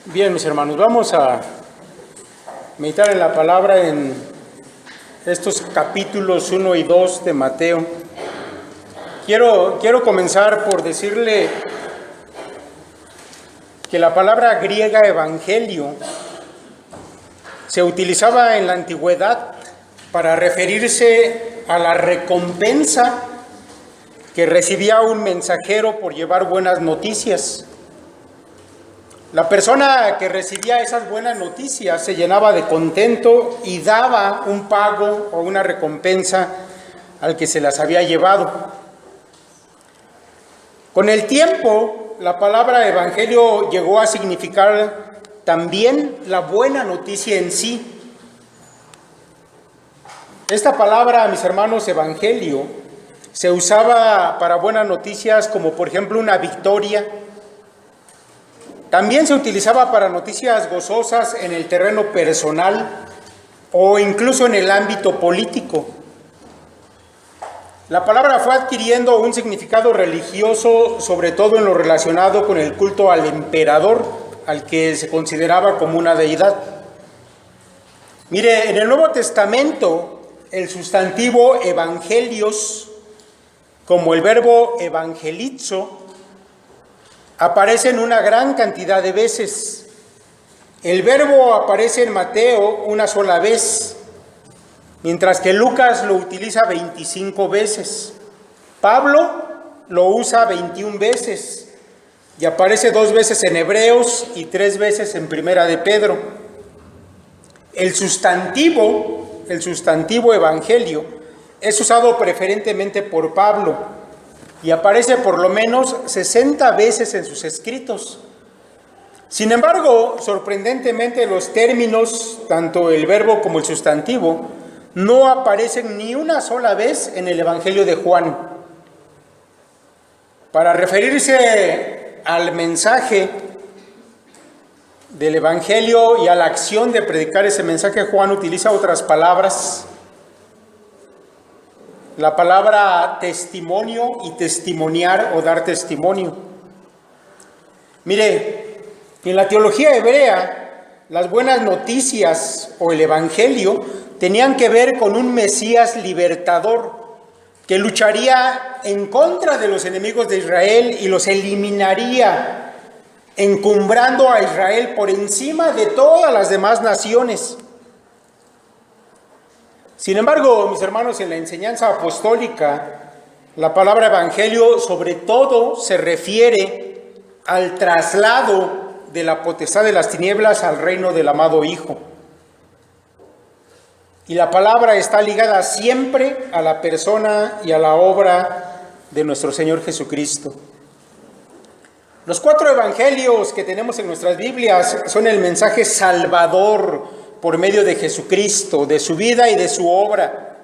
Bien, mis hermanos, vamos a meditar en la palabra en estos capítulos 1 y 2 de Mateo. Quiero comenzar por decirle que la palabra griega evangelio se utilizaba en la antigüedad para referirse a la recompensa que recibía un mensajero por llevar buenas noticias. La persona que recibía esas buenas noticias se llenaba de contento y daba un pago o una recompensa al que se las había llevado. Con el tiempo, la palabra evangelio llegó a significar también la buena noticia en sí. Esta palabra, mis hermanos, evangelio, se usaba para buenas noticias como por ejemplo una victoria. También se utilizaba para noticias gozosas en el terreno personal o incluso en el ámbito político. La palabra fue adquiriendo un significado religioso, sobre todo en lo relacionado con el culto al emperador, al que se consideraba como una deidad. Mire, en el Nuevo Testamento, el sustantivo evangelios, como el verbo evangelizo, aparece en una gran cantidad de veces. El verbo aparece en Mateo una sola vez, mientras que Lucas lo utiliza 25 veces. Pablo lo usa 21 veces y aparece 2 veces en Hebreos y 3 veces en Primera de Pedro. El sustantivo evangelio es usado preferentemente por Pablo y aparece por lo menos 60 veces en sus escritos. Sin embargo, sorprendentemente los términos, tanto el verbo como el sustantivo, no aparecen ni una sola vez en el Evangelio de Juan. Para referirse al mensaje del Evangelio y a la acción de predicar ese mensaje, Juan utiliza otras palabras. La palabra testimonio y testimoniar o dar testimonio. Mire, en la teología hebrea, las buenas noticias o el evangelio tenían que ver con un Mesías libertador que lucharía en contra de los enemigos de Israel y los eliminaría, encumbrando a Israel por encima de todas las demás naciones. Sin embargo, mis hermanos, en la enseñanza apostólica, la palabra evangelio sobre todo se refiere al traslado de la potestad de las tinieblas al reino del amado Hijo. Y la palabra está ligada siempre a la persona y a la obra de nuestro Señor Jesucristo. Los 4 evangelios que tenemos en nuestras Biblias son el mensaje salvador por medio de Jesucristo, de su vida y de su obra.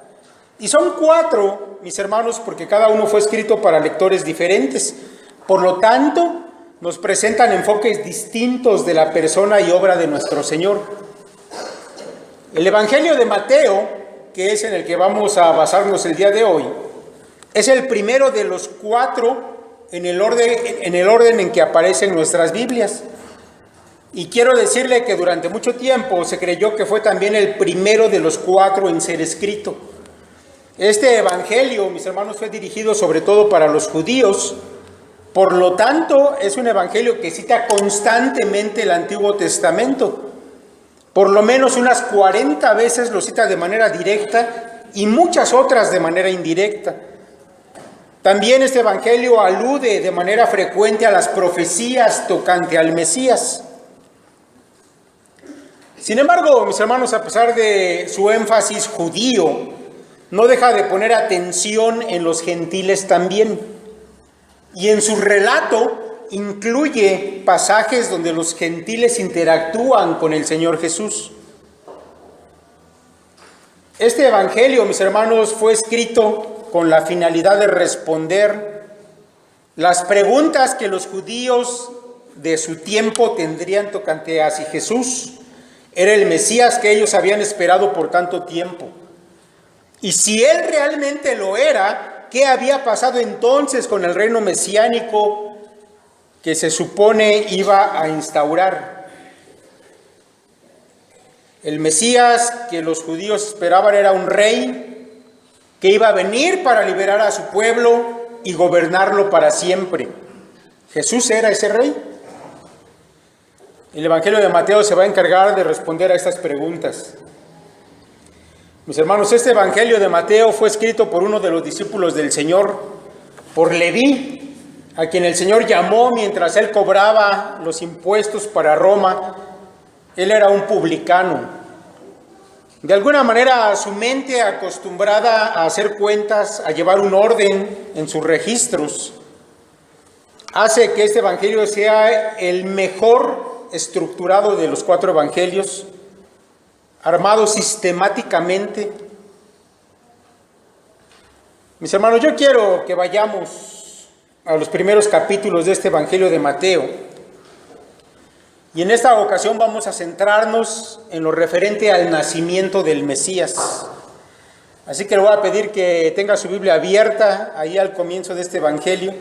Y son 4, mis hermanos, porque cada uno fue escrito para lectores diferentes. Por lo tanto, nos presentan enfoques distintos de la persona y obra de nuestro Señor. El Evangelio de Mateo, que es en el que vamos a basarnos el día de hoy, es el primero de los 4 en el orden en que aparecen nuestras Biblias. Y quiero decirle que durante mucho tiempo se creyó que fue también el primero de los 4 en ser escrito. Este evangelio, mis hermanos, fue dirigido sobre todo para los judíos. Por lo tanto, es un evangelio que cita constantemente el Antiguo Testamento. Por lo menos unas 40 veces lo cita de manera directa y muchas otras de manera indirecta. También este evangelio alude de manera frecuente a las profecías tocante al Mesías. Sin embargo, mis hermanos, a pesar de su énfasis judío, no deja de poner atención en los gentiles también. Y en su relato incluye pasajes donde los gentiles interactúan con el Señor Jesús. Este evangelio, mis hermanos, fue escrito con la finalidad de responder las preguntas que los judíos de su tiempo tendrían tocante a si Jesús era el Mesías que ellos habían esperado por tanto tiempo. Y si él realmente lo era, ¿qué había pasado entonces con el reino mesiánico que se supone iba a instaurar? El Mesías que los judíos esperaban era un rey que iba a venir para liberar a su pueblo y gobernarlo para siempre. ¿Jesús era ese rey? El Evangelio de Mateo se va a encargar de responder a estas preguntas. Mis hermanos, este Evangelio de Mateo fue escrito por uno de los discípulos del Señor, por Leví, a quien el Señor llamó mientras él cobraba los impuestos para Roma. Él era un publicano. De alguna manera, su mente acostumbrada a hacer cuentas, a llevar un orden en sus registros, hace que este Evangelio sea el mejor estructurado de los 4 evangelios, armado sistemáticamente. Mis hermanos, yo quiero que vayamos a los primeros capítulos de este Evangelio de Mateo. Y en esta ocasión vamos a centrarnos en lo referente al nacimiento del Mesías. Así que le voy a pedir que tenga su Biblia abierta ahí al comienzo de este Evangelio.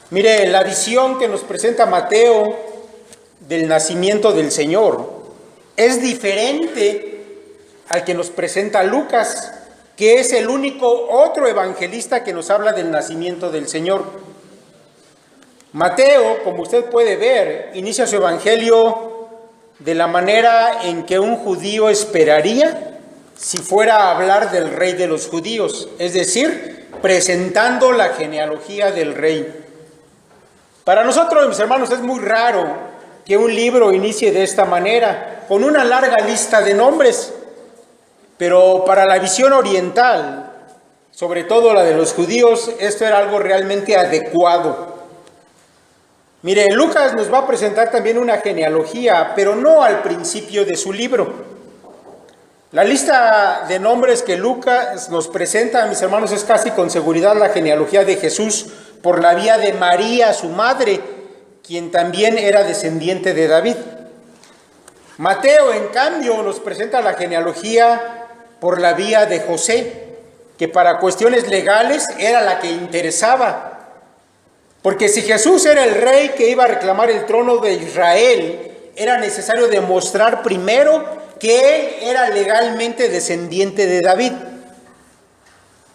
Mire, la visión que nos presenta Mateo del nacimiento del Señor es diferente al que nos presenta Lucas, que es el único otro evangelista que nos habla del nacimiento del Señor. Mateo, como usted puede ver, inicia su evangelio de la manera en que un judío esperaría si fuera a hablar del rey de los judíos, es decir, presentando la genealogía del rey. Para nosotros, mis hermanos, es muy raro que un libro inicie de esta manera, con una larga lista de nombres, pero para la visión oriental, sobre todo la de los judíos, esto era algo realmente adecuado. Mire, Lucas nos va a presentar también una genealogía, pero no al principio de su libro. La lista de nombres que Lucas nos presenta, mis hermanos, es casi con seguridad la genealogía de Jesús por la vía de María, su madre, quien también era descendiente de David. Mateo, en cambio, nos presenta la genealogía por la vía de José, que para cuestiones legales era la que interesaba. Porque si Jesús era el rey que iba a reclamar el trono de Israel, era necesario demostrar primero que él era legalmente descendiente de David.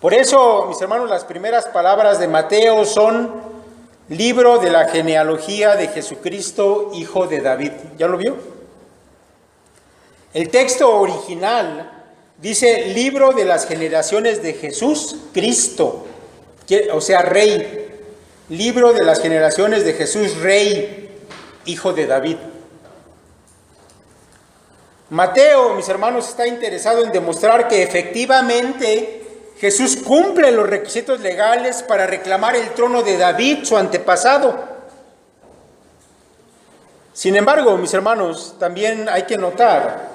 Por eso, mis hermanos, las primeras palabras de Mateo son libro de la genealogía de Jesucristo, hijo de David. ¿Ya lo vio? El texto original dice libro de las generaciones de Jesús, Cristo, o sea, rey. Libro de las generaciones de Jesús, rey, hijo de David. Mateo, mis hermanos, está interesado en demostrar que efectivamente Jesús cumple los requisitos legales para reclamar el trono de David, su antepasado. Sin embargo, mis hermanos, también hay que notar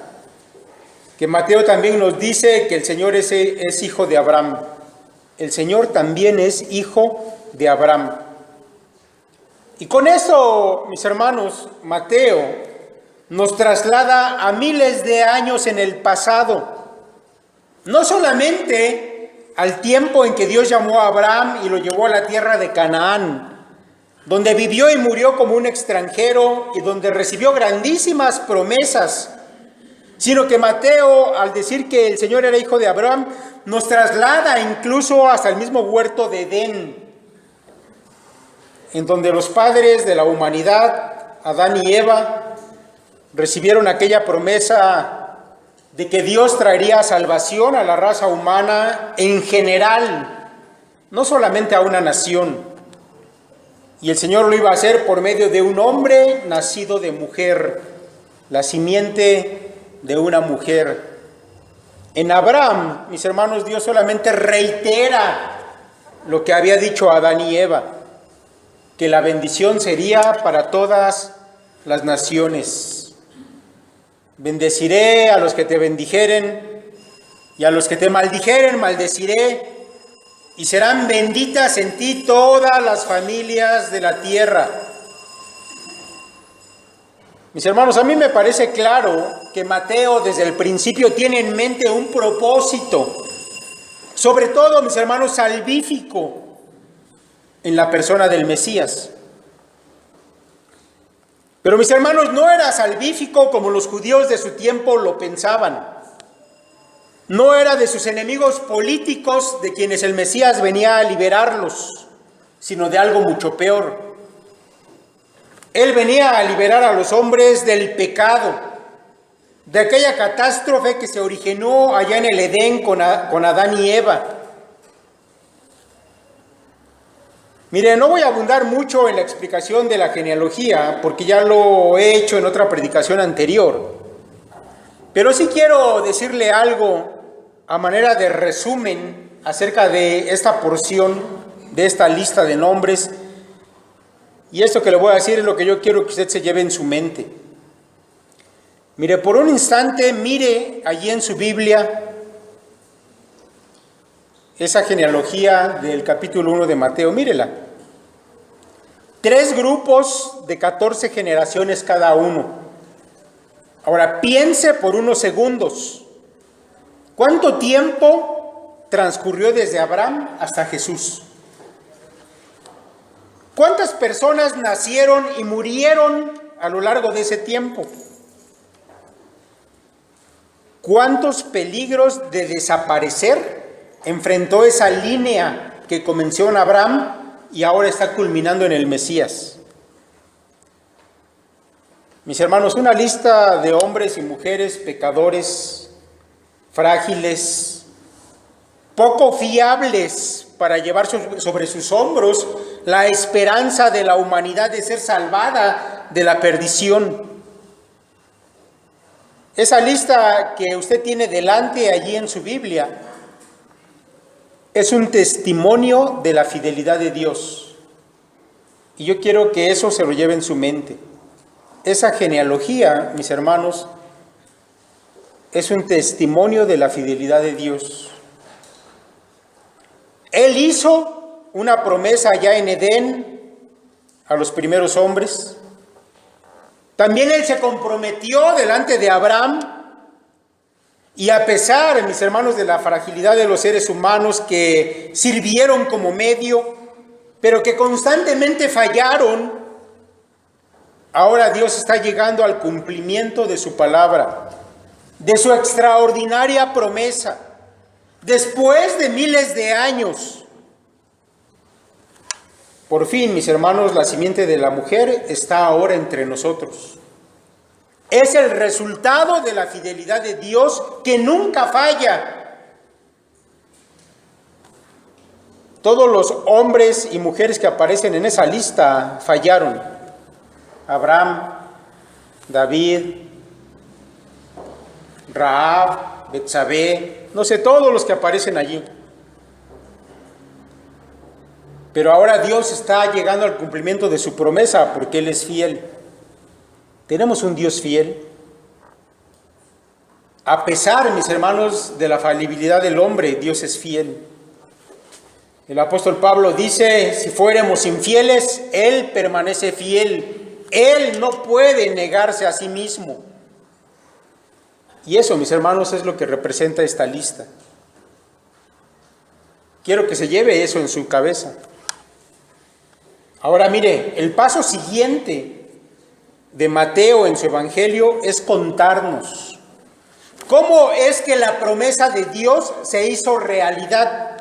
que Mateo también nos dice que el Señor es hijo de Abraham. El Señor también es hijo de Abraham. Y con eso, mis hermanos, Mateo nos traslada a miles de años en el pasado. No solamente al tiempo en que Dios llamó a Abraham y lo llevó a la tierra de Canaán, donde vivió y murió como un extranjero y donde recibió grandísimas promesas, sino que Mateo, al decir que el Señor era hijo de Abraham, nos traslada incluso hasta el mismo huerto de Edén, en donde los padres de la humanidad, Adán y Eva, recibieron aquella promesa de que Dios traería salvación a la raza humana en general, no solamente a una nación. Y el Señor lo iba a hacer por medio de un hombre nacido de mujer, la simiente de una mujer. En Abraham, mis hermanos, Dios solamente reitera lo que había dicho a Adán y Eva, que la bendición sería para todas las naciones. Bendeciré a los que te bendijeren, y a los que te maldijeren, maldeciré, y serán benditas en ti todas las familias de la tierra. Mis hermanos, a mí me parece claro que Mateo desde el principio tiene en mente un propósito, sobre todo, mis hermanos, salvífico, en la persona del Mesías. Pero mis hermanos, no era salvífico como los judíos de su tiempo lo pensaban. No era de sus enemigos políticos de quienes el Mesías venía a liberarlos, sino de algo mucho peor. Él venía a liberar a los hombres del pecado, de aquella catástrofe que se originó allá en el Edén con Adán y Eva. Mire, no voy a abundar mucho en la explicación de la genealogía, porque ya lo he hecho en otra predicación anterior. Pero sí quiero decirle algo a manera de resumen acerca de esta porción, de esta lista de nombres. Y esto que le voy a decir es lo que yo quiero que usted se lleve en su mente. Mire, por un instante, mire allí en su Biblia esa genealogía del capítulo 1 de Mateo, mírela. 3 grupos de 14 generaciones cada uno. Ahora, piense por unos segundos. ¿Cuánto tiempo transcurrió desde Abraham hasta Jesús? ¿Cuántas personas nacieron y murieron a lo largo de ese tiempo? ¿Cuántos peligros de desaparecer enfrentó esa línea que comenzó en Abraham y ahora está culminando en el Mesías? Mis hermanos, una lista de hombres y mujeres pecadores, frágiles, poco fiables para llevar sobre sus hombros la esperanza de la humanidad de ser salvada de la perdición. Esa lista que usted tiene delante allí en su Biblia es un testimonio de la fidelidad de Dios. Y yo quiero que eso se lo lleve en su mente. Esa genealogía, mis hermanos, es un testimonio de la fidelidad de Dios. Él hizo una promesa allá en Edén a los primeros hombres. También Él se comprometió delante de Abraham. Y a pesar, mis hermanos, de la fragilidad de los seres humanos que sirvieron como medio, pero que constantemente fallaron, ahora Dios está llegando al cumplimiento de su palabra, de su extraordinaria promesa, después de miles de años. Por fin, mis hermanos, la simiente de la mujer está ahora entre nosotros. Es el resultado de la fidelidad de Dios que nunca falla. Todos los hombres y mujeres que aparecen en esa lista fallaron. Abraham, David, Rahab, Betsabé, no sé, todos los que aparecen allí. Pero ahora Dios está llegando al cumplimiento de su promesa porque Él es fiel. Tenemos un Dios fiel. A pesar, mis hermanos, de la falibilidad del hombre, Dios es fiel. El apóstol Pablo dice, si fuéramos infieles, Él permanece fiel. Él no puede negarse a sí mismo. Y eso, mis hermanos, es lo que representa esta lista. Quiero que se lleve eso en su cabeza. Ahora mire, el paso siguiente de Mateo en su evangelio es contarnos cómo es que la promesa de Dios se hizo realidad.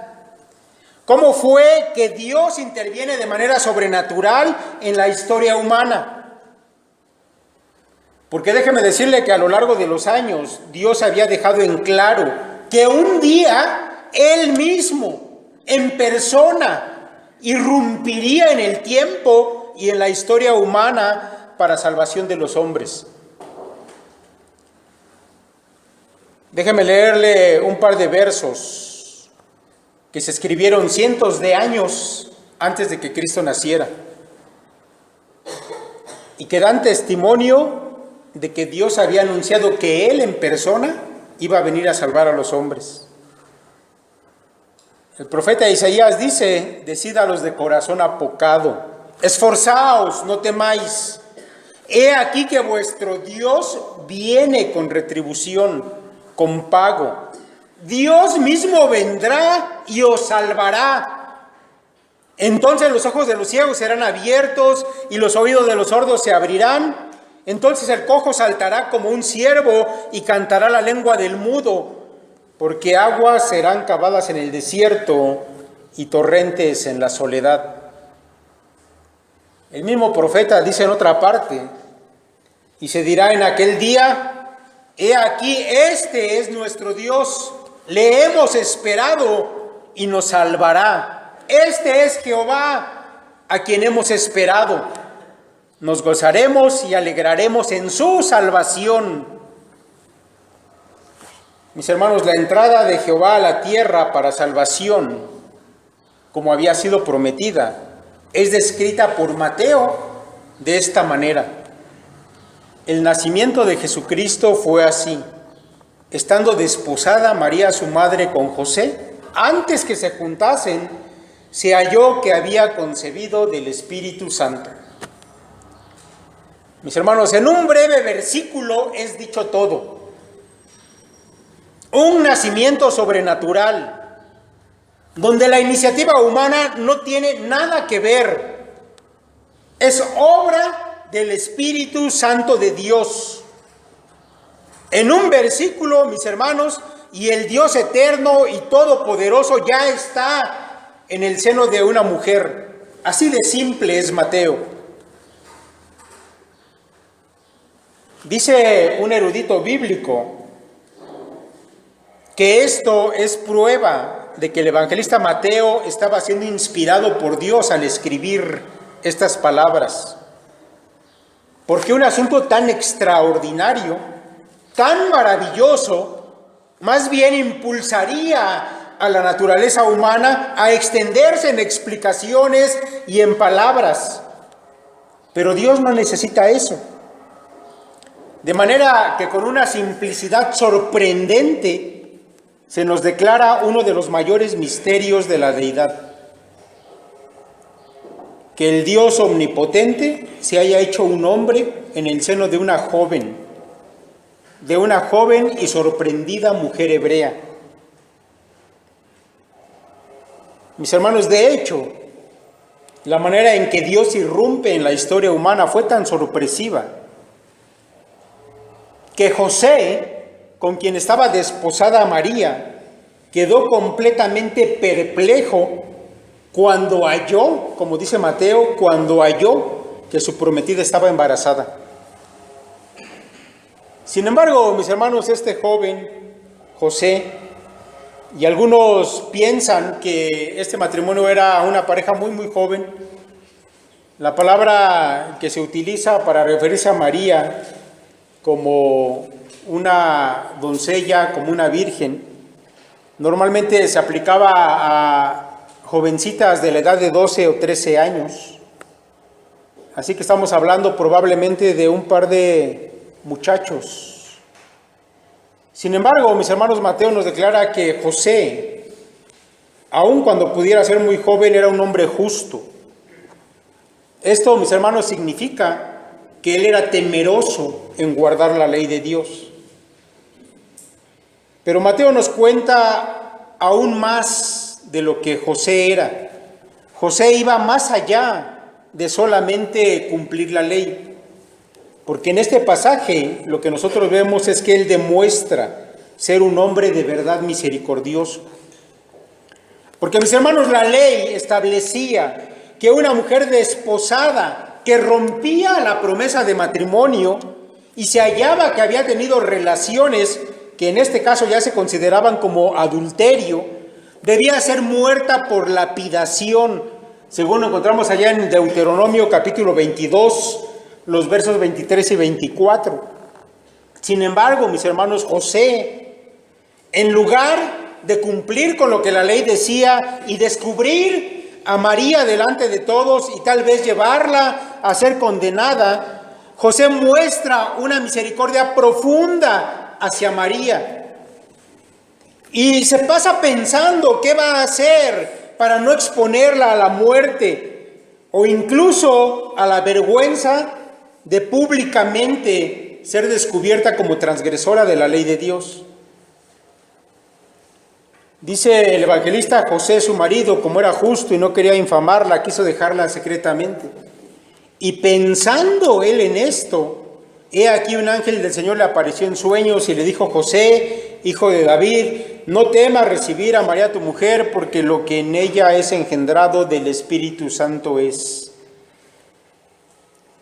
Cómo fue que Dios interviene de manera sobrenatural en la historia humana. Porque déjeme decirle que a lo largo de los años Dios había dejado en claro que un día Él mismo, en persona, irrumpiría en el tiempo y en la historia humana para salvación de los hombres. Déjeme leerle un par de versos que se escribieron cientos de años antes de que Cristo naciera y que dan testimonio de que Dios había anunciado que Él en persona iba a venir a salvar a los hombres. El profeta Isaías dice, decid a los de corazón apocado, esforzaos, no temáis. He aquí que vuestro Dios viene con retribución, con pago. Dios mismo vendrá y os salvará. Entonces los ojos de los ciegos serán abiertos y los oídos de los sordos se abrirán Entonces el cojo saltará como un ciervo y cantará la lengua del mudo, porque aguas serán cavadas en el desierto y torrentes en la soledad. El mismo profeta dice en otra parte, y se dirá en aquel día: he aquí, este es nuestro Dios, le hemos esperado y nos salvará. Este es Jehová, a quien hemos esperado. Nos gozaremos y alegraremos en su salvación. Mis hermanos, la entrada de Jehová a la tierra para salvación, como había sido prometida, es descrita por Mateo de esta manera. El nacimiento de Jesucristo fue así. Estando desposada María, su madre, con José, antes que se juntasen, se halló que había concebido del Espíritu Santo. Mis hermanos, en un breve versículo es dicho todo. Un nacimiento sobrenatural, donde la iniciativa humana no tiene nada que ver. Es obra del Espíritu Santo de Dios. En un versículo, mis hermanos, y el Dios eterno y todopoderoso ya está en el seno de una mujer. Así de simple es Mateo. Dice un erudito bíblico que esto es prueba de que el evangelista Mateo estaba siendo inspirado por Dios al escribir estas palabras. Porque un asunto tan extraordinario, tan maravilloso, más bien impulsaría a la naturaleza humana a extenderse en explicaciones y en palabras. Pero Dios no necesita eso. De manera que con una simplicidad sorprendente se nos declara uno de los mayores misterios de la deidad. Que el Dios omnipotente se haya hecho un hombre en el seno de una joven y sorprendida mujer hebrea. Mis hermanos, de hecho, la manera en que Dios irrumpe en la historia humana fue tan sorpresiva que José, con quien estaba desposada María, quedó completamente perplejo cuando halló, como dice Mateo, cuando halló que su prometida estaba embarazada. Sin embargo, mis hermanos, este joven, José, y algunos piensan que este matrimonio era una pareja muy, muy joven. La palabra que se utiliza para referirse a María como una doncella, como una virgen, normalmente se aplicaba a jovencitas de la edad de 12 o 13 años. Así que estamos hablando probablemente de un par de muchachos. Sin embargo, mis hermanos, Mateo nos declara que José, aun cuando pudiera ser muy joven, era un hombre justo. Esto, mis hermanos, significa que él era temeroso en guardar la ley de Dios. Pero Mateo nos cuenta aún más de lo que José era. José iba más allá de solamente cumplir la ley, porque en este pasaje lo que nosotros vemos es que él demuestra ser un hombre de verdad misericordioso. Porque, mis hermanos, la ley establecía que una mujer desposada que rompía la promesa de matrimonio y se hallaba que había tenido relaciones que en este caso ya se consideraban como adulterio, debía ser muerta por lapidación, según lo encontramos allá en Deuteronomio capítulo 22, los versos 23 y 24. Sin embargo, mis hermanos, José, en lugar de cumplir con lo que la ley decía y descubrir a María delante de todos y tal vez llevarla a ser condenada, José muestra una misericordia profunda hacia María y se pasa pensando qué va a hacer para no exponerla a la muerte o incluso a la vergüenza de públicamente ser descubierta como transgresora de la ley de Dios. Dice el evangelista: José, su marido, como era justo y no quería infamarla, quiso dejarla secretamente. Y pensando él en esto, He aquí un ángel del Señor le apareció en sueños y le dijo: José, hijo de David, no temas recibir a María tu mujer, porque lo que en ella es engendrado del Espíritu Santo es.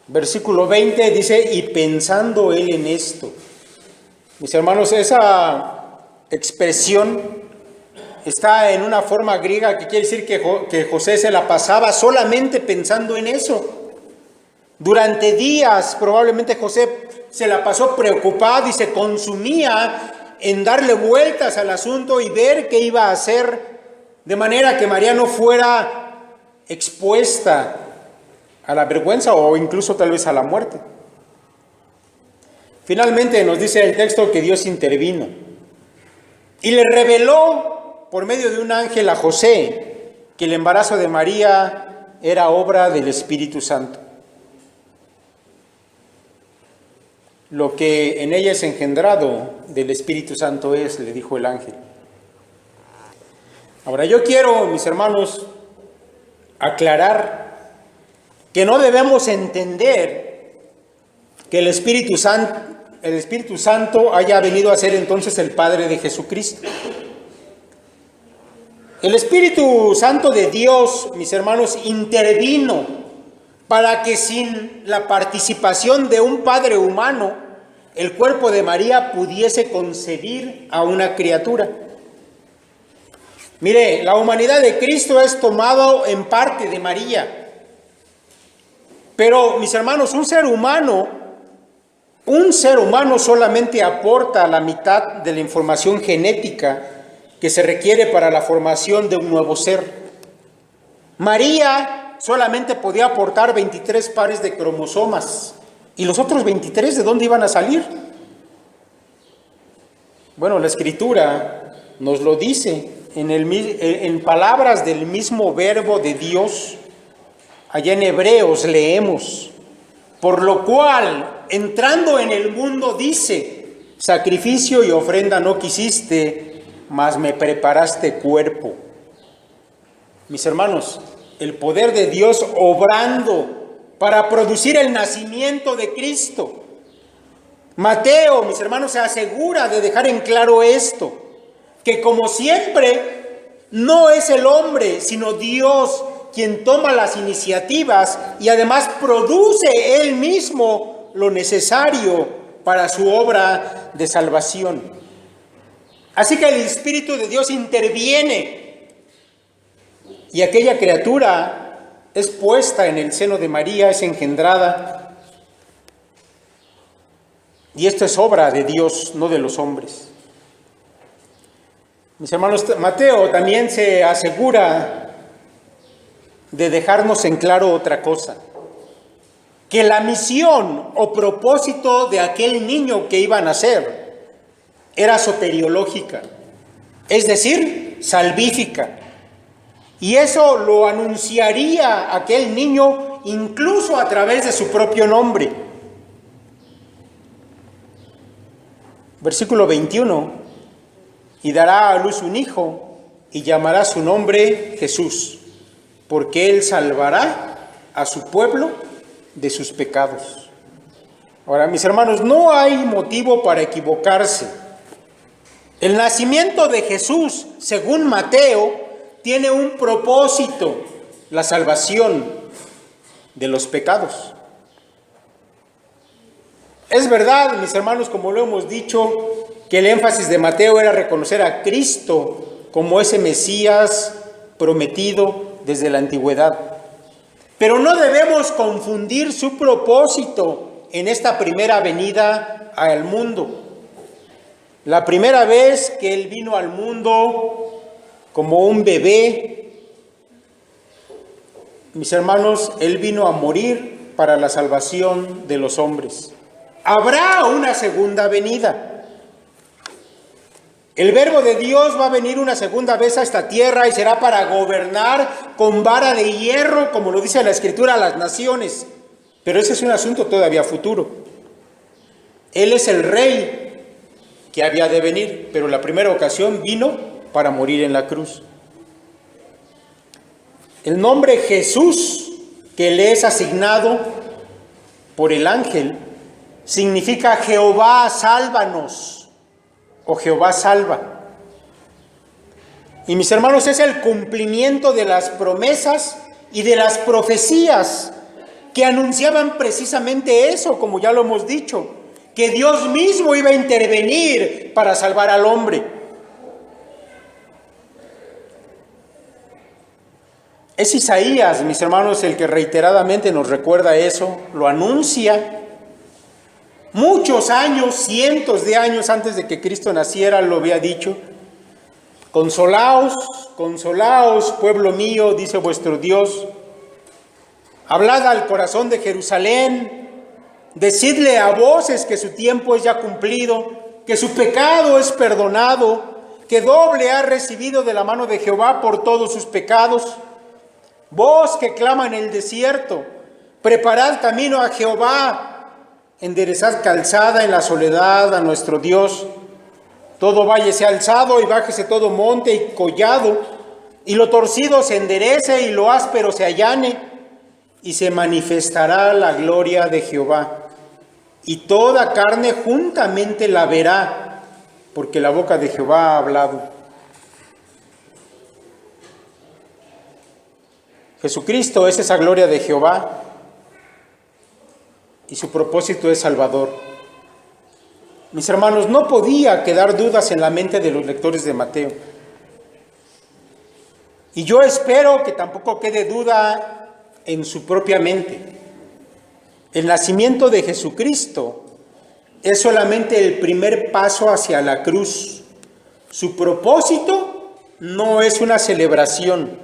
Versículo 20 dice: y pensando él en esto. Mis hermanos, esa expresión está en una forma griega que quiere decir que José se la pasaba solamente pensando en eso. Durante días probablemente José se la pasó preocupado y se consumía en darle vueltas al asunto y ver qué iba a hacer, de manera que María no fuera expuesta a la vergüenza o incluso tal vez a la muerte. Finalmente nos dice el texto que Dios intervino y le reveló por medio de un ángel a José que el embarazo de María era obra del Espíritu Santo. Lo que en ella es engendrado del Espíritu Santo es, le dijo el ángel. Ahora yo quiero, mis hermanos, aclarar que no debemos entender que el Espíritu Santo haya venido a ser entonces el Padre de Jesucristo. El Espíritu Santo de Dios, mis hermanos, intervino para que sin la participación de un padre humano, el cuerpo de María pudiese concebir a una criatura. Mire, la humanidad de Cristo es tomado en parte de María. Pero, mis hermanos, un ser humano solamente aporta la mitad de la información genética que se requiere para la formación de un nuevo ser. María solamente podía aportar 23 pares de cromosomas. ¿Y los otros 23 de dónde iban a salir? Bueno, la Escritura nos lo dice en palabras del mismo verbo de Dios. Allá en Hebreos leemos: por lo cual, entrando en el mundo, dice: sacrificio y ofrenda no quisiste, mas me preparaste cuerpo. Mis hermanos, el poder de Dios obrando para producir el nacimiento de Cristo. Mateo, mis hermanos, se asegura de dejar en claro esto, que como siempre, no es el hombre, sino Dios quien toma las iniciativas y además produce él mismo lo necesario para su obra de salvación. Así que el Espíritu de Dios interviene y aquella criatura es puesta en el seno de María, es engendrada. Y esto es obra de Dios, no de los hombres. Mis hermanos, Mateo también se asegura de dejarnos en claro otra cosa: que la misión o propósito de aquel niño que iba a nacer era soteriológica, es decir, salvífica. Y eso lo anunciaría aquel niño incluso a través de su propio nombre. Versículo 21: y dará a luz un hijo y llamará su nombre Jesús, porque él salvará a su pueblo de sus pecados. Ahora, mis hermanos, no hay motivo para equivocarse. El nacimiento de Jesús, según Mateo, tiene un propósito: la salvación de los pecados. Es verdad, mis hermanos, como lo hemos dicho, que el énfasis de Mateo era reconocer a Cristo como ese Mesías prometido desde la antigüedad. Pero no debemos confundir su propósito en esta primera venida al mundo. La primera vez que Él vino al mundo como un bebé, mis hermanos, Él vino a morir para la salvación de los hombres. Habrá una segunda venida. El Verbo de Dios va a venir una segunda vez a esta tierra y será para gobernar con vara de hierro, como lo dice la Escritura, a las naciones. Pero ese es un asunto todavía futuro. Él es el Rey que había de venir, pero la primera ocasión vino para morir en la cruz. El nombre Jesús que le es asignado por el ángel significa Jehová sálvanos o Jehová salva. Y mis hermanos, es el cumplimiento de las promesas y de las profecías que anunciaban precisamente eso, como ya lo hemos dicho, que Dios mismo iba a intervenir para salvar al hombre. Es Isaías, mis hermanos, el que reiteradamente nos recuerda eso, lo anuncia. Muchos años, cientos de años antes de que Cristo naciera, lo había dicho. Consolaos, consolaos, pueblo mío, dice vuestro Dios. Hablad al corazón de Jerusalén, decidle a voces que su tiempo es ya cumplido, que su pecado es perdonado, que doble ha recibido de la mano de Jehová por todos sus pecados. Vos que clama en el desierto, preparad camino a Jehová, enderezad calzada en la soledad a nuestro Dios. Todo valle sea alzado y bájese todo monte y collado, y lo torcido se enderece y lo áspero se allane, y se manifestará la gloria de Jehová. Y toda carne juntamente la verá, porque la boca de Jehová ha hablado. Jesucristo es esa gloria de Jehová, y su propósito es salvador. Mis hermanos, no podía quedar dudas en la mente de los lectores de Mateo. Y yo espero que tampoco quede duda en su propia mente. El nacimiento de Jesucristo es solamente el primer paso hacia la cruz. Su propósito no es una celebración.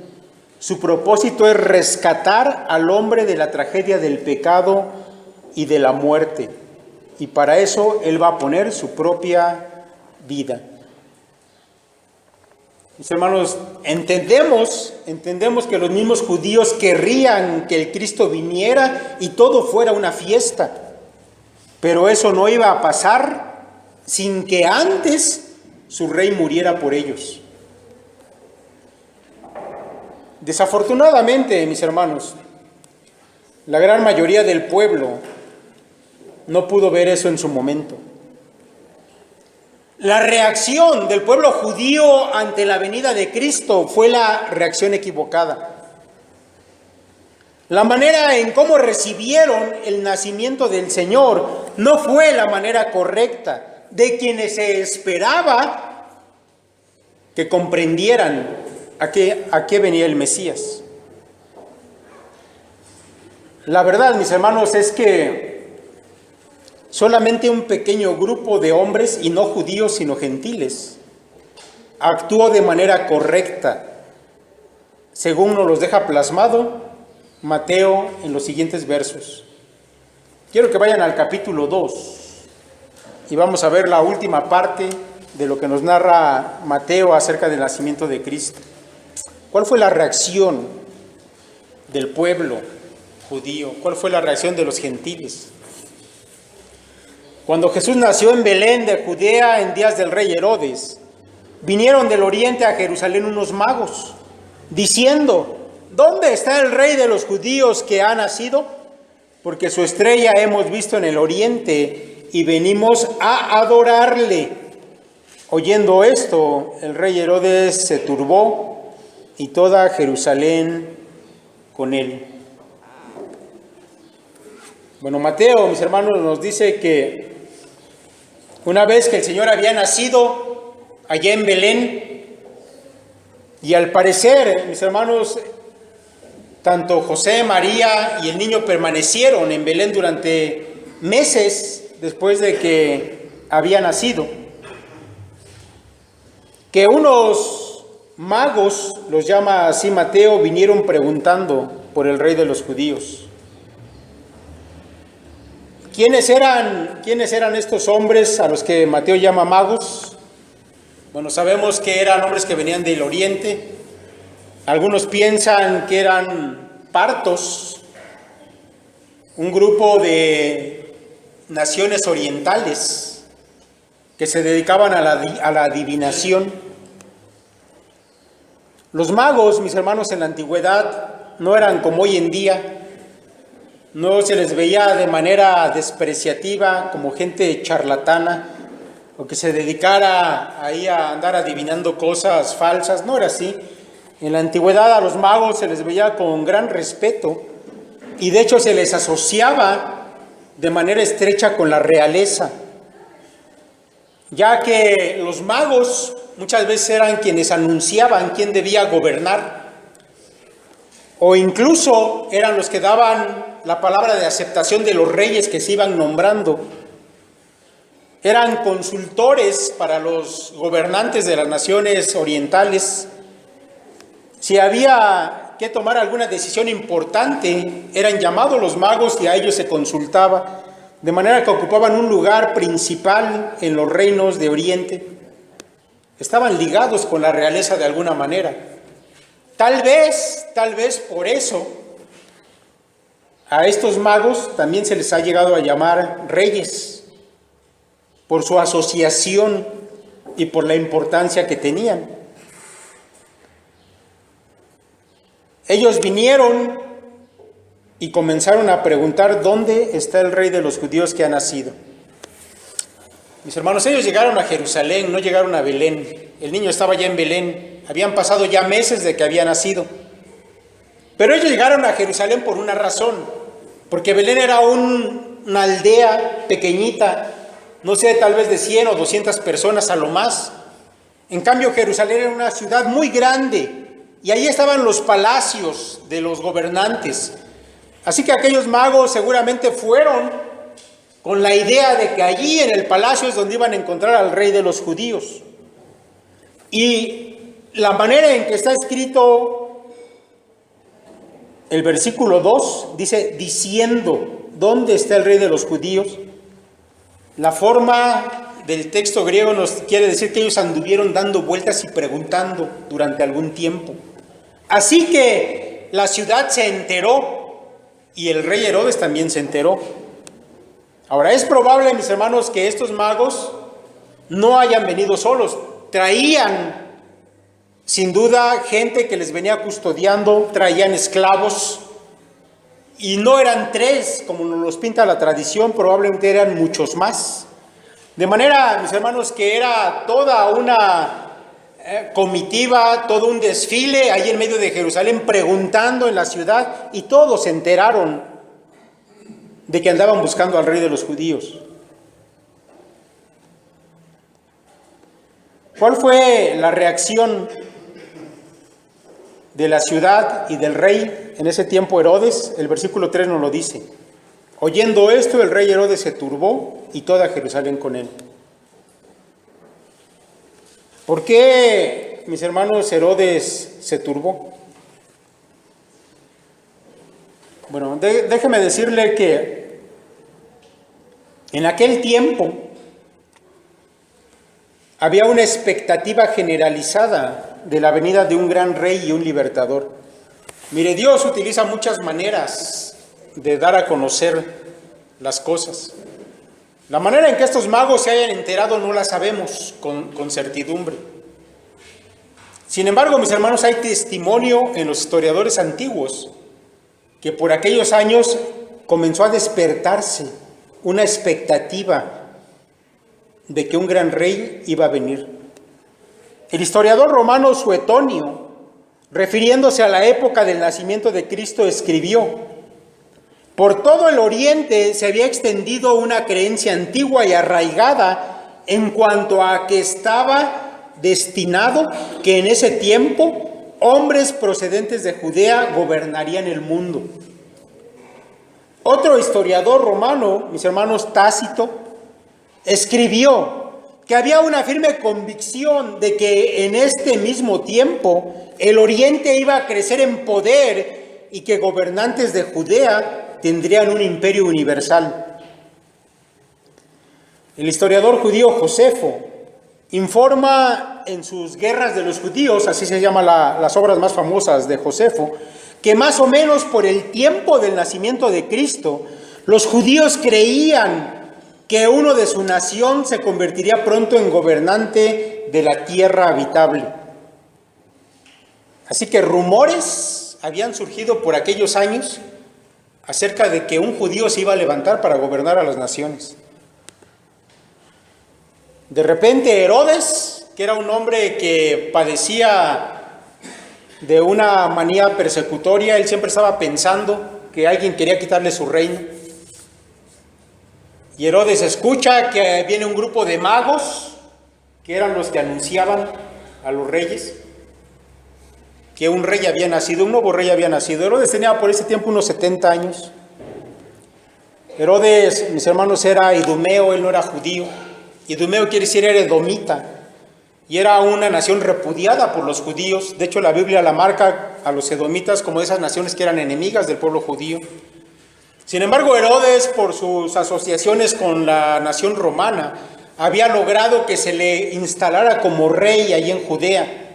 Su propósito es rescatar al hombre de la tragedia del pecado y de la muerte. Y para eso Él va a poner su propia vida. Mis hermanos, entendemos que los mismos judíos querrían que el Cristo viniera y todo fuera una fiesta. Pero eso no iba a pasar sin que antes su rey muriera por ellos. Desafortunadamente, mis hermanos, la gran mayoría del pueblo no pudo ver eso en su momento. La reacción del pueblo judío ante la venida de Cristo fue la reacción equivocada. La manera en cómo recibieron el nacimiento del Señor no fue la manera correcta de quienes se esperaba que comprendieran a qué venía el Mesías. La verdad, mis hermanos, es que solamente un pequeño grupo de hombres, y no judíos sino gentiles, actuó de manera correcta, según nos los deja plasmado Mateo en los siguientes versos. Quiero que vayan al capítulo 2 y vamos a ver la última parte de lo que nos narra Mateo acerca del nacimiento de Cristo. ¿Cuál fue la reacción del pueblo judío? ¿Cuál fue la reacción de los gentiles? Cuando Jesús nació en Belén de Judea en días del rey Herodes, vinieron del oriente a Jerusalén unos magos, diciendo: ¿dónde está el rey de los judíos que ha nacido? Porque su estrella hemos visto en el oriente y venimos a adorarle. Oyendo esto, el rey Herodes se turbó y toda Jerusalén con él. Bueno, Mateo, mis hermanos, nos dice que una vez que el Señor había nacido allá en Belén, y al parecer, mis hermanos, tanto José, María y el niño permanecieron en Belén durante meses después de que había nacido, que unos magos, los llama así Mateo, vinieron preguntando por el rey de los judíos. ¿Quiénes eran estos hombres a los que Mateo llama magos? Bueno, sabemos que eran hombres que venían del oriente. Algunos piensan que eran partos, un grupo de naciones orientales que se dedicaban a la adivinación. Los magos, mis hermanos, en la antigüedad no eran como hoy en día, no se les veía de manera despreciativa como gente charlatana o que se dedicara ahí a andar adivinando cosas falsas. No era así. En la antigüedad a los magos se les veía con gran respeto y de hecho se les asociaba de manera estrecha con la realeza, ya que los magos muchas veces eran quienes anunciaban quién debía gobernar, o incluso eran los que daban la palabra de aceptación de los reyes que se iban nombrando. Eran consultores para los gobernantes de las naciones orientales. Si había que tomar alguna decisión importante, eran llamados los magos y a ellos se consultaba, de manera que ocupaban un lugar principal en los reinos de Oriente. Estaban ligados con la realeza de alguna manera. Tal vez por eso a estos magos también se les ha llegado a llamar reyes, por su asociación y por la importancia que tenían. Ellos vinieron y comenzaron a preguntar: ¿dónde está el rey de los judíos que ha nacido? Mis hermanos, ellos llegaron a Jerusalén, no llegaron a Belén. El niño estaba ya en Belén, habían pasado ya meses de que había nacido. Pero ellos llegaron a Jerusalén por una razón, porque Belén era una aldea pequeñita, no sé, tal vez de 100 o 200 personas a lo más. En cambio, Jerusalén era una ciudad muy grande y ahí estaban los palacios de los gobernantes. Así que aquellos magos seguramente fueron con la idea de que allí en el palacio es donde iban a encontrar al rey de los judíos. Y la manera en que está escrito el versículo 2 dice: diciendo, ¿dónde está el rey de los judíos? La forma del texto griego nos quiere decir que ellos anduvieron dando vueltas y preguntando durante algún tiempo. Así que la ciudad se enteró y el rey Herodes también se enteró. Ahora, es probable, mis hermanos, que estos magos no hayan venido solos. Traían, sin duda, gente que les venía custodiando, traían esclavos. Y no eran 3, como nos los pinta la tradición, probablemente eran muchos más. De manera, mis hermanos, que era toda una comitiva, todo un desfile ahí en medio de Jerusalén, preguntando en la ciudad, y todos se enteraron de que andaban buscando al rey de los judíos. ¿Cuál fue la reacción de la ciudad y del rey en ese tiempo Herodes? El versículo 3 nos lo dice: oyendo esto, el rey Herodes se turbó y toda Jerusalén con él. ¿Por qué, mis hermanos, Herodes se turbó? Bueno, déjeme decirle que en aquel tiempo había una expectativa generalizada de la venida de un gran rey y un libertador. Mire, Dios utiliza muchas maneras de dar a conocer las cosas. La manera en que estos magos se hayan enterado no la sabemos con certidumbre. Sin embargo, mis hermanos, hay testimonio en los historiadores antiguos que por aquellos años comenzó a despertarse una expectativa de que un gran rey iba a venir. El historiador romano Suetonio, refiriéndose a la época del nacimiento de Cristo, escribió: por todo el oriente se había extendido una creencia antigua y arraigada en cuanto a que estaba destinado que en ese tiempo hombres procedentes de Judea gobernarían el mundo. Otro historiador romano, mis hermanos, Tácito, escribió que había una firme convicción de que en este mismo tiempo el oriente iba a crecer en poder y que gobernantes de Judea tendrían un imperio universal. El historiador judío Josefo informa en sus Guerras de los Judíos, así se llaman las obras más famosas de Josefo, que más o menos por el tiempo del nacimiento de Cristo, los judíos creían que uno de su nación se convertiría pronto en gobernante de la tierra habitable. Así que rumores habían surgido por aquellos años acerca de que un judío se iba a levantar para gobernar a las naciones. De repente Herodes, que era un hombre que padecía de una manía persecutoria, él siempre estaba pensando que alguien quería quitarle su reino. Y Herodes escucha que viene un grupo de magos, que eran los que anunciaban a los reyes, que un rey había nacido, un nuevo rey había nacido. Herodes tenía por ese tiempo unos 70 años. Herodes, mis hermanos, era idumeo, él no era judío. Idumeo quiere decir era edomita, y era una nación repudiada por los judíos. De hecho, la Biblia la marca a los edomitas como esas naciones que eran enemigas del pueblo judío. Sin embargo, Herodes, por sus asociaciones con la nación romana, había logrado que se le instalara como rey allí en Judea.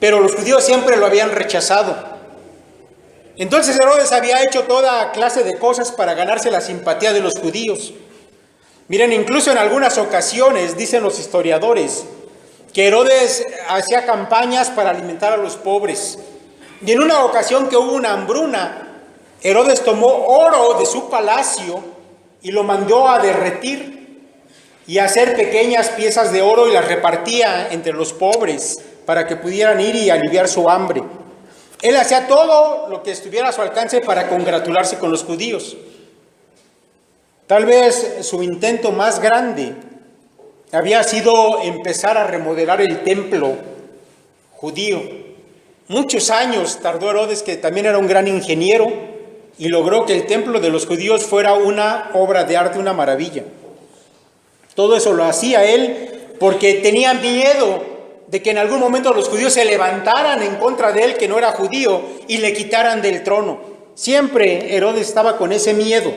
Pero los judíos siempre lo habían rechazado. Entonces Herodes había hecho toda clase de cosas para ganarse la simpatía de los judíos. Miren, incluso en algunas ocasiones, dicen los historiadores, que Herodes hacía campañas para alimentar a los pobres. Y en una ocasión que hubo una hambruna, Herodes tomó oro de su palacio y lo mandó a derretir y a hacer pequeñas piezas de oro y las repartía entre los pobres para que pudieran ir y aliviar su hambre. Él hacía todo lo que estuviera a su alcance para congratularse con los judíos. Tal vez su intento más grande había sido empezar a remodelar el templo judío. Muchos años tardó Herodes, que también era un gran ingeniero, y logró que el templo de los judíos fuera una obra de arte, una maravilla. Todo eso lo hacía él porque tenía miedo de que en algún momento los judíos se levantaran en contra de él, que no era judío, y le quitaran del trono. Siempre Herodes estaba con ese miedo.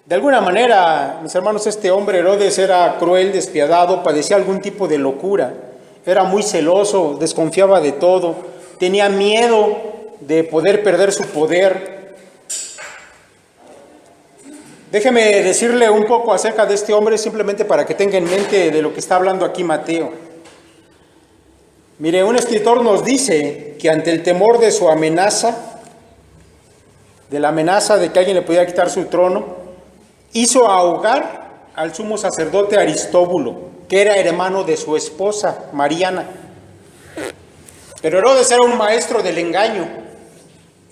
De alguna manera, mis hermanos, este hombre Herodes era cruel, despiadado, padecía algún tipo de locura. Era muy celoso, desconfiaba de todo, tenía miedo de poder perder su poder. Déjeme decirle un poco acerca de este hombre, simplemente para que tenga en mente de lo que está hablando aquí Mateo. Mire, un escritor nos dice que ante el temor de su amenaza, de la amenaza de que alguien le pudiera quitar su trono, hizo ahogar al sumo sacerdote Aristóbulo, que era hermano de su esposa, Mariana. Pero Herodes era un maestro del engaño,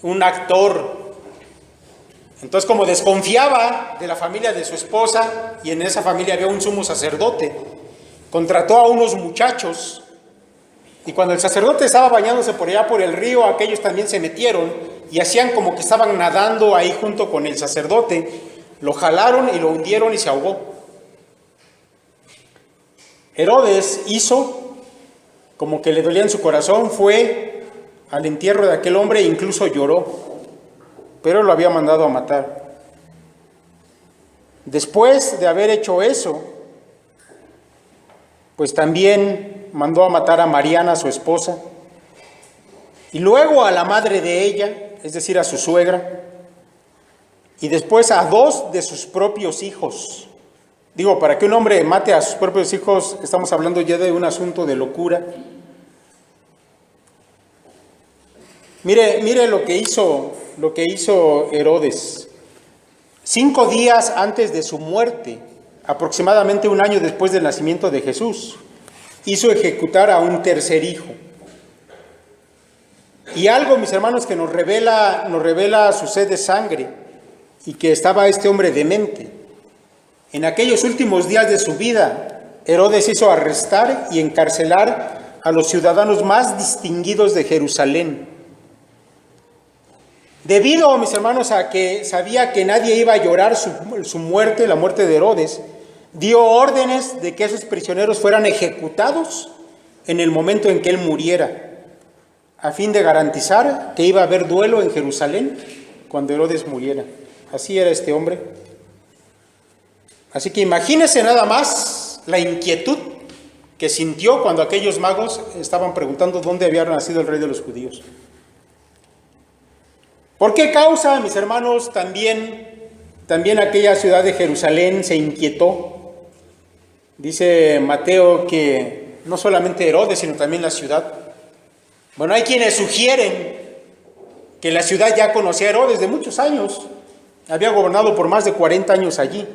un actor. Entonces, como desconfiaba de la familia de su esposa, y en esa familia había un sumo sacerdote, contrató a unos muchachos, y cuando el sacerdote estaba bañándose por allá por el río, aquellos también se metieron, y hacían como que estaban nadando ahí junto con el sacerdote, lo jalaron y lo hundieron y se ahogó. Herodes hizo como que le dolía en su corazón, fue al entierro de aquel hombre e incluso lloró, pero lo había mandado a matar. Después de haber hecho eso, pues también mandó a matar a Mariana, su esposa, y luego a la madre de ella, es decir, a su suegra, y después a 2 de sus propios hijos. Digo, para que un hombre mate a sus propios hijos, estamos hablando ya de un asunto de locura. Mire lo que hizo Herodes. 5 días antes de su muerte, aproximadamente un año después del nacimiento de Jesús, hizo ejecutar a un tercer hijo. Y algo, mis hermanos, que nos revela su sed de sangre, y que estaba este hombre demente. En aquellos últimos días de su vida, Herodes hizo arrestar y encarcelar a los ciudadanos más distinguidos de Jerusalén. Debido, mis hermanos, a que sabía que nadie iba a llorar su muerte, la muerte de Herodes, dio órdenes de que esos prisioneros fueran ejecutados en el momento en que él muriera, a fin de garantizar que iba a haber duelo en Jerusalén cuando Herodes muriera. Así era este hombre. Así que imagínese nada más la inquietud que sintió cuando aquellos magos estaban preguntando dónde había nacido el rey de los judíos. ¿Por qué causa, mis hermanos, también aquella ciudad de Jerusalén se inquietó? Dice Mateo que no solamente Herodes, sino también la ciudad. Bueno, hay quienes sugieren que la ciudad ya conocía a Herodes de muchos años. Había gobernado por más de 40 años allí.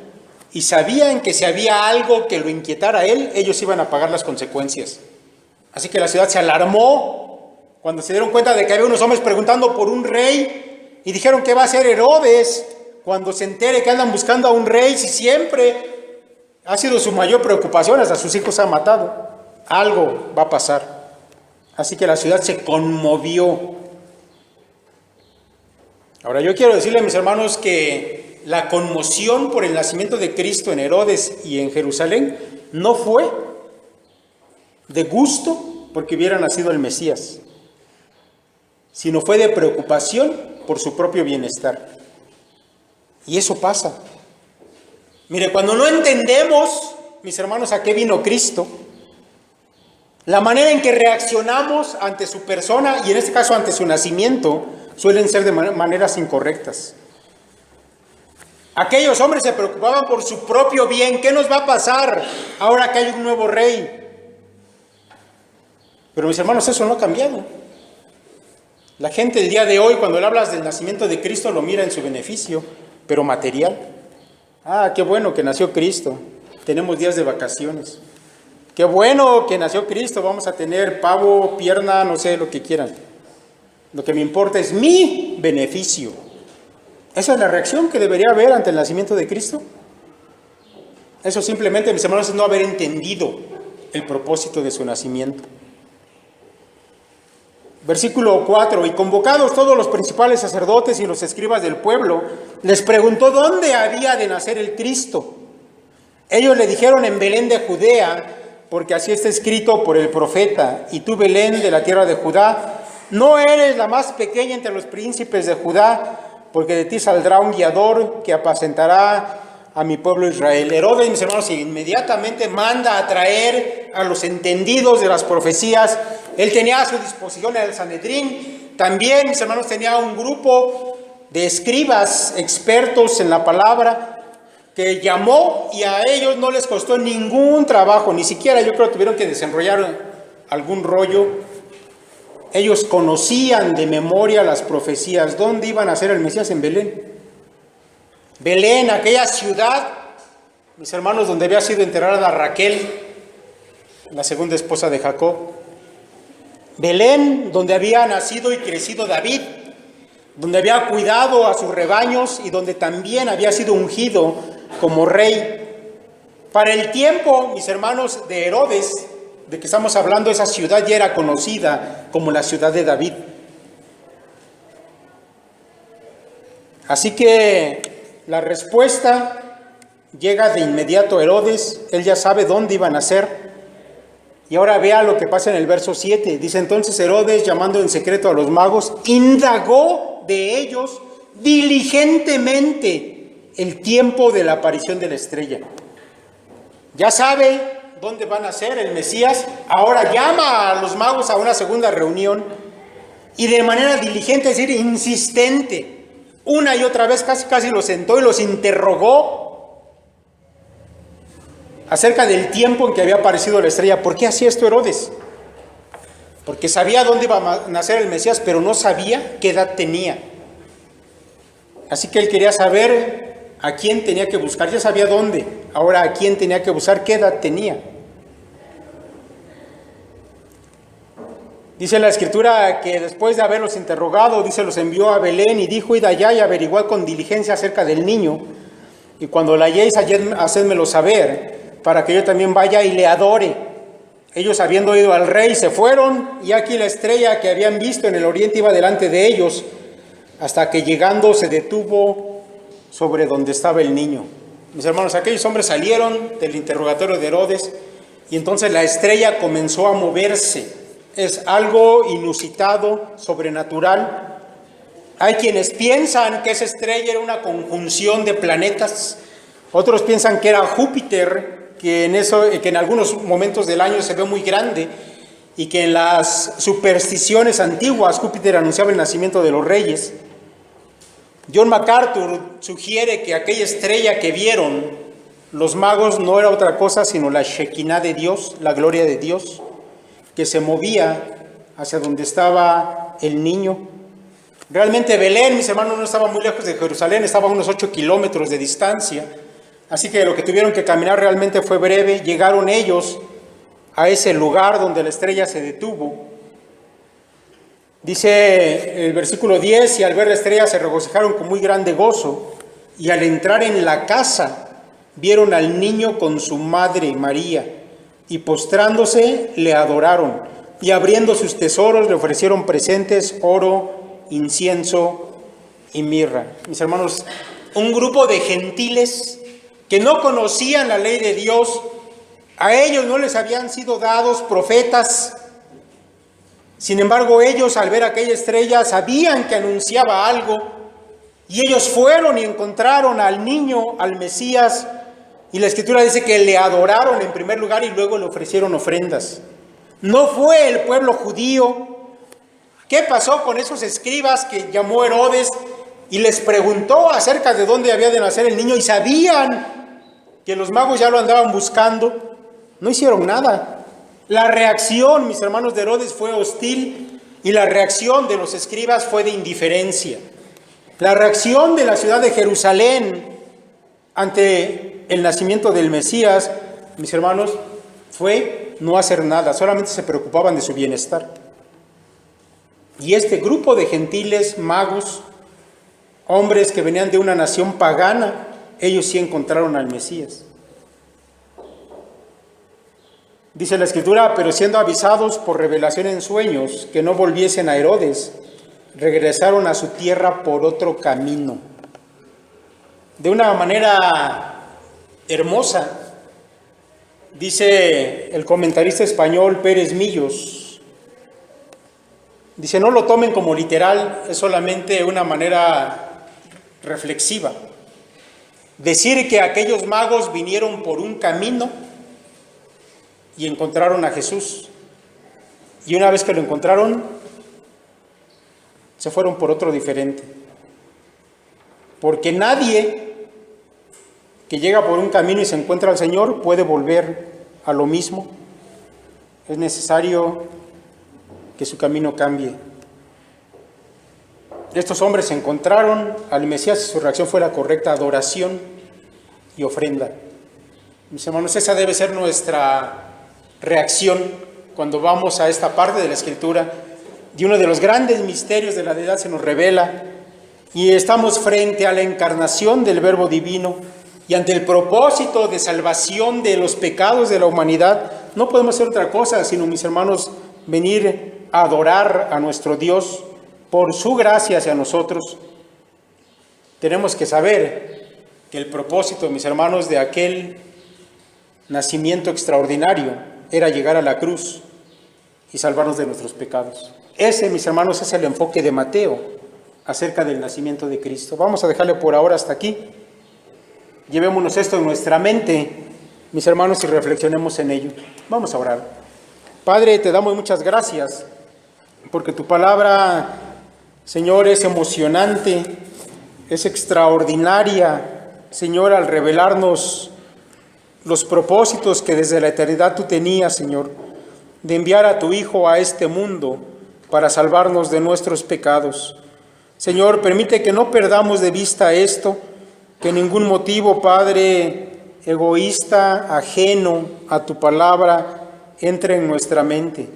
Y sabían que si había algo que lo inquietara a él, ellos iban a pagar las consecuencias. Así que la ciudad se alarmó cuando se dieron cuenta de que había unos hombres preguntando por un rey. Y dijeron, ¿qué va a hacer Herodes cuando se entere que andan buscando a un rey? Si siempre ha sido su mayor preocupación, hasta sus hijos han matado. Algo va a pasar. Así que la ciudad se conmovió. Ahora yo quiero decirle a mis hermanos que la conmoción por el nacimiento de Cristo en Herodes y en Jerusalén no fue de gusto porque hubiera nacido el Mesías, sino fue de preocupación por su propio bienestar. Y eso pasa. Mire, cuando no entendemos, mis hermanos, a qué vino Cristo, la manera en que reaccionamos ante su persona, y en este caso ante su nacimiento, suelen ser de maneras incorrectas. Aquellos hombres se preocupaban por su propio bien. ¿Qué nos va a pasar ahora que hay un nuevo rey? Pero mis hermanos, eso no ha cambiado. La gente el día de hoy, cuando le hablas del nacimiento de Cristo, lo mira en su beneficio, pero material. Ah, qué bueno que nació Cristo. Tenemos días de vacaciones. Qué bueno que nació Cristo. Vamos a tener pavo, pierna, no sé, lo que quieran. Lo que me importa es mi beneficio. ¿Esa es la reacción que debería haber ante el nacimiento de Cristo? Eso simplemente, mis hermanos, es no haber entendido el propósito de su nacimiento. Versículo 4, y convocados todos los principales sacerdotes y los escribas del pueblo, les preguntó dónde había de nacer el Cristo. Ellos le dijeron, en Belén de Judea, porque así está escrito por el profeta, y tú, Belén, de la tierra de Judá, no eres la más pequeña entre los príncipes de Judá, porque de ti saldrá un guiador que apacentará a mi pueblo Israel. Herodes, mis hermanos, inmediatamente manda a traer a los entendidos de las profecías. Él tenía a su disposición el Sanedrín. También, mis hermanos, tenía un grupo de escribas expertos en la palabra que llamó, y a ellos no les costó ningún trabajo, ni siquiera yo creo que tuvieron que desenrollar algún rollo. Ellos conocían de memoria las profecías. ¿Dónde iban a nacer el Mesías? En Belén. Belén, aquella ciudad, mis hermanos, donde había sido enterrada Raquel, la segunda esposa de Jacob. Belén, donde había nacido y crecido David, donde había cuidado a sus rebaños y donde también había sido ungido como rey. Para el tiempo, mis hermanos, de Herodes, de que estamos hablando, esa ciudad ya era conocida como la ciudad de David. Así que la respuesta llega de inmediato a Herodes. Él ya sabe dónde iban a nacer. Y ahora vea lo que pasa en el verso 7. Dice, entonces Herodes, llamando en secreto a los magos, indagó de ellos diligentemente el tiempo de la aparición de la estrella. Ya sabe dónde va a nacer el Mesías. Ahora llama a los magos a una segunda reunión y de manera diligente, es decir, insistente, una y otra vez, casi los sentó y los interrogó acerca del tiempo en que había aparecido la estrella. ¿Por qué hacía esto Herodes? Porque sabía dónde iba a nacer el Mesías, pero no sabía qué edad tenía. Así que él quería saber a quién tenía que buscar. Ya sabía dónde. Ahora, a quién tenía que buscar, qué edad tenía. Dice la Escritura que después de haberlos interrogado, dice, los envió a Belén y dijo, id allá y averiguad con diligencia acerca del niño, y cuando la halléis, hacedmelo saber, para que yo también vaya y le adore. Ellos, habiendo ido al rey, se fueron, y aquí la estrella que habían visto en el oriente iba delante de ellos, hasta que llegando se detuvo sobre donde estaba el niño. Mis hermanos, aquellos hombres salieron del interrogatorio de Herodes, y entonces la estrella comenzó a moverse. Es algo inusitado, sobrenatural. Hay quienes piensan que esa estrella era una conjunción de planetas. Otros piensan que era Júpiter, que en algunos momentos del año se ve muy grande, y que en las supersticiones antiguas Júpiter anunciaba el nacimiento de los reyes. John MacArthur sugiere que aquella estrella que vieron los magos no era otra cosa sino la Shekinah de Dios, la gloria de Dios, que se movía hacia donde estaba el niño. Realmente Belén, mis hermanos, no estaba muy lejos de Jerusalén, estaba a unos 8 kilómetros de distancia. Así que lo que tuvieron que caminar realmente fue breve. Llegaron ellos a ese lugar donde la estrella se detuvo. Dice el versículo 10, y al ver la estrella se regocijaron con muy grande gozo, y al entrar en la casa vieron al niño con su madre María, y postrándose le adoraron, y abriendo sus tesoros le ofrecieron presentes, oro, incienso y mirra. Mis hermanos, un grupo de gentiles que no conocían la ley de Dios, a ellos no les habían sido dados profetas. Sin embargo, ellos al ver aquella estrella sabían que anunciaba algo, y ellos fueron y encontraron al niño, al Mesías, y la Escritura dice que le adoraron en primer lugar y luego le ofrecieron ofrendas. No fue el pueblo judío. ¿Qué pasó con esos escribas que llamó Herodes y les preguntó acerca de dónde había de nacer el niño y sabían que los magos ya lo andaban buscando? No hicieron nada. La reacción, mis hermanos, de Herodes fue hostil, y la reacción de los escribas fue de indiferencia. La reacción de la ciudad de Jerusalén ante el nacimiento del Mesías, mis hermanos, fue no hacer nada, solamente se preocupaban de su bienestar. Y este grupo de gentiles, magos, hombres que venían de una nación pagana, ellos sí encontraron al Mesías. Dice la Escritura, pero siendo avisados por revelación en sueños que no volviesen a Herodes, regresaron a su tierra por otro camino. De una manera hermosa, dice el comentarista español Pérez Millos, dice, no lo tomen como literal, es solamente una manera reflexiva. Decir que aquellos magos vinieron por un camino y encontraron a Jesús, y una vez que lo encontraron, se fueron por otro diferente. Porque nadie que llega por un camino y se encuentra al Señor puede volver a lo mismo. Es necesario que su camino cambie. Estos hombres se encontraron al Mesías y su reacción fue la correcta: adoración y ofrenda. Mis hermanos, esa debe ser nuestra reacción cuando vamos a esta parte de la Escritura, y uno de los grandes misterios de la deidad se nos revela, y estamos frente a la encarnación del Verbo Divino, y ante el propósito de salvación de los pecados de la humanidad. No podemos hacer otra cosa sino, mis hermanos, venir a adorar a nuestro Dios por su gracia hacia nosotros. Tenemos que saber que el propósito, mis hermanos, de aquel nacimiento extraordinario era llegar a la cruz y salvarnos de nuestros pecados. Ese, mis hermanos, es el enfoque de Mateo acerca del nacimiento de Cristo. Vamos a dejarle por ahora hasta aquí. Llevémonos esto en nuestra mente, mis hermanos, y reflexionemos en ello. Vamos a orar. Padre, te damos muchas gracias porque tu palabra, Señor, es emocionante, es extraordinaria, Señor, al revelarnos los propósitos que desde la eternidad tú tenías, Señor, de enviar a tu Hijo a este mundo para salvarnos de nuestros pecados. Señor, permite que no perdamos de vista esto, que ningún motivo, Padre, egoísta, ajeno a tu palabra, entre en nuestra mente.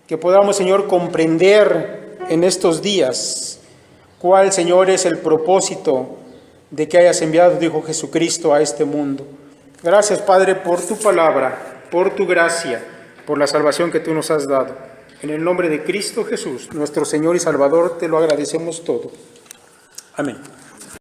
Que podamos, Señor, comprender en estos días cuál, Señor, es el propósito de que hayas enviado a tu Hijo Jesucristo a este mundo. Gracias, Padre, por tu palabra, por tu gracia, por la salvación que tú nos has dado. En el nombre de Cristo Jesús, nuestro Señor y Salvador, te lo agradecemos todo. Amén.